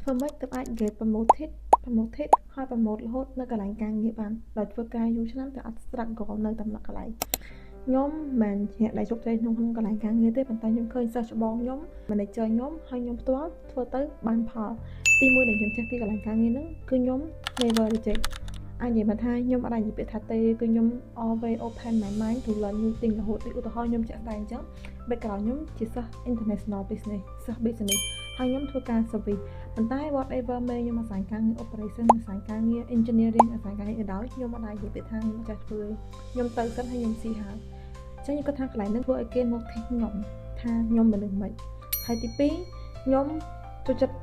ធ្វើម៉េចទើបអាច get promoted ហើយ promote រហូតនៅកន្លែងការងារបានដោយធ្វើការយូរឆ្នាំតែអត់ struggle នៅតែម្នាក់កន្លែងខ្ញុំមិនជាអ្នកដែលជោគជ័យក្នុងកន្លែងការងារទេប៉ុន្តែខ្ញុំឃើញសិស្សច្បងខ្ញុំ manager ខ្ញុំហើយខ្ញុំផ្ទាល់ធ្វើទៅបានផលទីមួយដែលខ្ញុំចេះពីកន្លែងការងារហ្នឹងគឺខ្ញុំ never reject អាចនិយាយមកថាខ្ញុំអត់អាចនិយាយពាក្យថាទេគឺខ្ញុំ always open my mind to learn new thing រហូតឧទាហរណ៍ខ្ញុំជាក់ស្ដែងអញ្ចឹង background ខ្ញុំជាសិស្ស international business សិស្ស business ហើយខ្ញុំធ្វើការ service ប៉ុន្តែ whatever មេខ្ញុំអាសាយការងារ operation អាសាយការងារ engineering អាសាយការងារក៏ដោយខ្ញុំអត់អាចនិយាយពាក្យថាខ្ញុំចេះធ្វើខ្ញុំទៅសិនហើយខ្ញុំស៊ីហើយអញ្ចឹងខ្ញុំគិតថាកន្លែងហ្នឹងធ្វើឲ្យគេមកថេកខ្ញុំថាខ្ញុំមនុស្សមិនហើយទី2ខ្ញុំចូលចិត្ត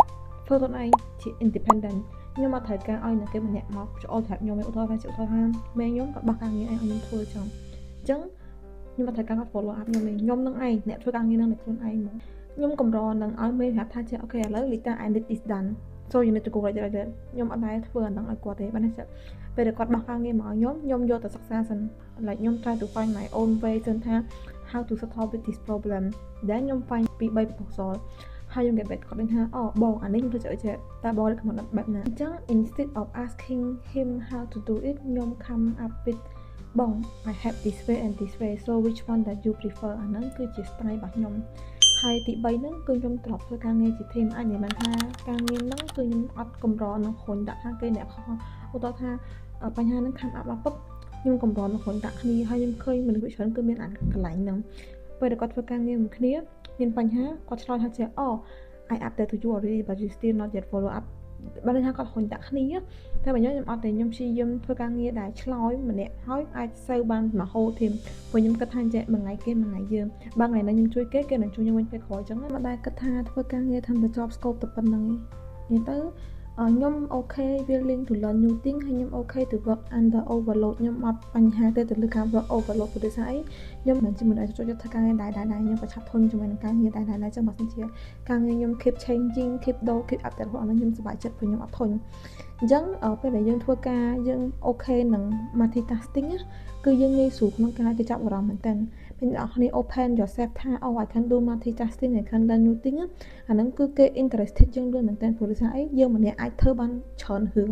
ធ្វើខ្លួនឯងជា independent ខ្ញុំអត់ត្រូវការឲ្យអ្នកគេម្នាក់មកចូលប្រាប់ខ្ញុំឧទាហរណ៍ថាមេខ្ញុំគាត់បោះការងារឲ្យខ្ញុំធ្វើចឹងអញ្ចឹងខ្ញុំអត់ត្រូវការគាត់ follow up ខ្ញុំទេខ្ញុំនឹងឯងអ្នកធ្វើការងារនឹងខ្លួនឯងមកខ្ញុំកម្រនឹងឲ្យមេប្រាប់ថាអូខេឥឡូវ Lita I need this done so you need to go right there ខ្ញុំអត់ដែរធ្វើអាហ្នឹងឲ្យគាត់ទេបានតែពេលដែលគាត់បោះការងារមកឲ្យខ្ញុំយកទៅសិក្សាសិន like ខ្ញុំ try to find my own way សិនថា how to solve with this problem ដែលខ្ញុំ find ពី3 proposal ហើយខ្ញុំ get back គាត់វិញថាអូបងអានេះខ្ញុំធ្វើចេះតែបងរៀបកំណត់បែបណាអញ្ចឹង instead of asking him how to do it ខ្ញុំ come up with បង I have this way and this way so which one that you prefer អាហ្នឹងគឺជា style របស់ខ្ញុំហើយទី3ហ្នឹងគឺខ្ញុំត្រឡប់ធ្វើការងារជា team អាចនិយាយបានថាការងារហ្នឹងគឺខ្ញុំអត់កម្រនឹងហ៊ុនដាក់ថាគេអ្នកខុសឧទាហរណ៍ថាបញ្ហាហ្នឹង come up មកពុកខ្ញុំកម្រនឹងហ៊ុនដាក់គ្នាហើយខ្ញុំឃើញមនុស្សច្រើនគឺមានអាកន្លែងហ្នឹងពេលដែលគាត់ធ្វើការងារមួយគ្នាមានបញ្ហាគាត់ឆ្លើយថាជាអូ I update to you already but you still not yet follow up បានថាគាត់ហ៊ុនដាក់គ្នាតែបើខ្ញុំអត់ទេខ្ញុំព្យាយាមធ្វើការងារដែលឆ្លើយម្នាក់ហើយអាចសូវបានមកហូរធីមព្រោះខ្ញុំគិតថាចេះមួយថ្ងៃគេមួយថ្ងៃយើងបើថ្ងៃណាខ្ញុំជួយគេគេនឹងជួយខ្ញុំវិញពេលក្រោយអញ្ចឹងមិនដែលគិតថាធ្វើការងារធ្វើតែ job scope តែប៉ុណ្្នឹងឯងនិយាយទៅខ្ញុំ okay willing to learn new thing ហើយខ្ញុំ okay to work under overload ខ្ញុំអត់បញ្ហាទេទៅលើការ work overload ព្រោះដោយសារអីខ្ញុំមិនជាមនុស្សដែលចូលចិត្តធ្វើការងារដែរខ្ញុំប្រឆាប់ធន់ជាមួយនឹងការងារដែរអញ្ចឹងបើសិនជាការងារខ្ញុំ keep changing keep update របស់ខ្ញុំសប្បាយចិត្តព្រោះខ្ញុំអត់ធន់អញ្ចឹងពេលដែលយើងធ្វើការយើង okay នឹង multitasking គឺយើងងាយស្រួលក្នុងការទៅចាប់អារម្មណ៍មែនតើពេលអ្នកនរគ្នា open yourself ថា I can do multitasking I can learn new thing អាហ្នឹងគឺគេ interested យើងលឿនមែនតើព្រោះដោយសារអីយើងម្នាក់អាចធ្វើបានច្រើនរឿង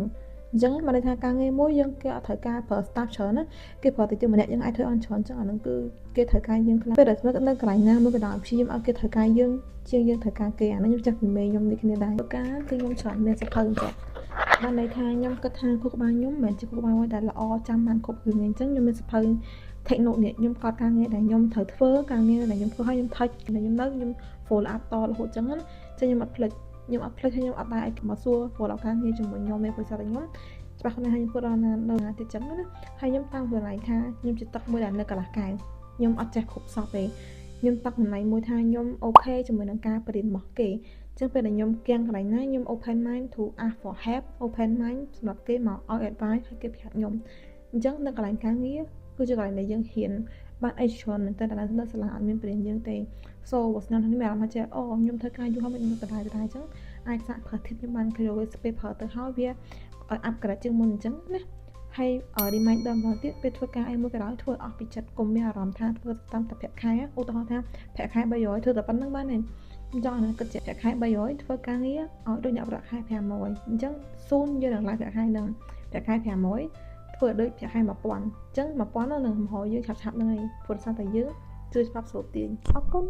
អញ្ចឹងមកន័យថាការងារមួយយើងគេអត់ត្រូវការប្រើ staff ច្រើនណាគេប្រើតែយើងម្នាក់យើងអាចធ្វើបានច្រើនអញ្ចឹងអាហ្នឹងគឺគេត្រូវការយើងខ្លាំងពេលដែលនៅកន្លែងណាមួយក៏ដោយព្យាយាមឲ្យគេត្រូវការយើងជាងយើងត្រូវការគេអាហ្នឹងខ្ញុំចេះពីមេខ្ញុំនេះគ្នាដែរធ្វើការគឺខ្ញុំច្រើនមានសភៅអញ្ចឹងបានន័យថាខ្ញុំគិតថាគូក្បាលខ្ញុំមិនមែនជាគូក្បាលមួយដែលល្អចាំបានគ្រប់រឿងអញ្ចឹងខ្ញុំមានសភៅ technique នេះខ្ញុំកត់ការងារដែលខ្ញុំត្រូវធ្វើការងារដែលខ្ញុំធ្វើឲ្យខ្ញុំ touch ដែលខ្ញុំនៅខ្ញុំ follow up តរហូតអញ្ចឹងណាចឹងខ្ញុំអត់ភ្លេចហើយខ្ញុំអត់ដែរមកសួរ follow up ការងារជាមួយខ្ញុំទេព្រោះថាខ្ញុំច្បាស់ខ្លួនហើយខ្ញុំធ្វើដល់ណាទៀតចឹងណាហើយខ្ញុំតាំងខ្លួនឯងថាខ្ញុំជាទឹកមួយដែលនៅកន្លះកែវខ្ញុំអត់ចេះគ្រប់សពទេខ្ញុំតាំងខ្លួនឯងមួយថាខ្ញុំអូខេជាមួយនឹងការបរៀនរបស់គេចឹងពេលដែលខ្ញុំគៀងកន្លែងណាខ្ញុំ open mind to ask for help open mind សម្រាប់គេមកឲ្យ advice ឲ្យគេប្រាប់ខ្ញុំអញ្ចឹងនៅកន្លែងការងារគឺជាកន្លែងដែលយើងហ៊ានបានអីច្រើនមែនតើនៅសាលាអត់មានបរៀនយើងទេ so បើស្នាខ្ញុំមានអារម្មណ៍ថាអូខ្ញុំធ្វើការយូរហើយខ្ញុំទៅដែរអញ្ចឹងអាចសាកប្រើ tip ខ្ញុំបាន clear paper ទៅហើយវា upgrade ជាងមុនអញ្ចឹងណាហើយ reminder ម្ដងទៀតពេលធ្វើការអីមួយក៏ដោយធ្វើអស់ពីចិត្តកុំមានអារម្មណ៍ថាធ្វើតាមតែប្រាក់ខែឧទាហរណ៍ថាប្រាក់ខែ300ធ្វើតែប៉ុណ្្នឹងបានទេខ្ញុំចង់ឲ្យគិតជាប្រាក់ខែ300ធ្វើការងារឲ្យដូចអ្នកប្រាក់ខែ500អញ្ចឹងសូនយើងនឹងឡើងប្រាក់ខែនឹងប្រាក់ខែ500ធ្វើដូចប្រាក់ខែ1000អញ្ចឹង1000នឹងមហោយើងឆាប់ៗហ្នឹងឯងព្រោះសារតែយើងជឿច្បាប់ស្រូបទាញអរគុណ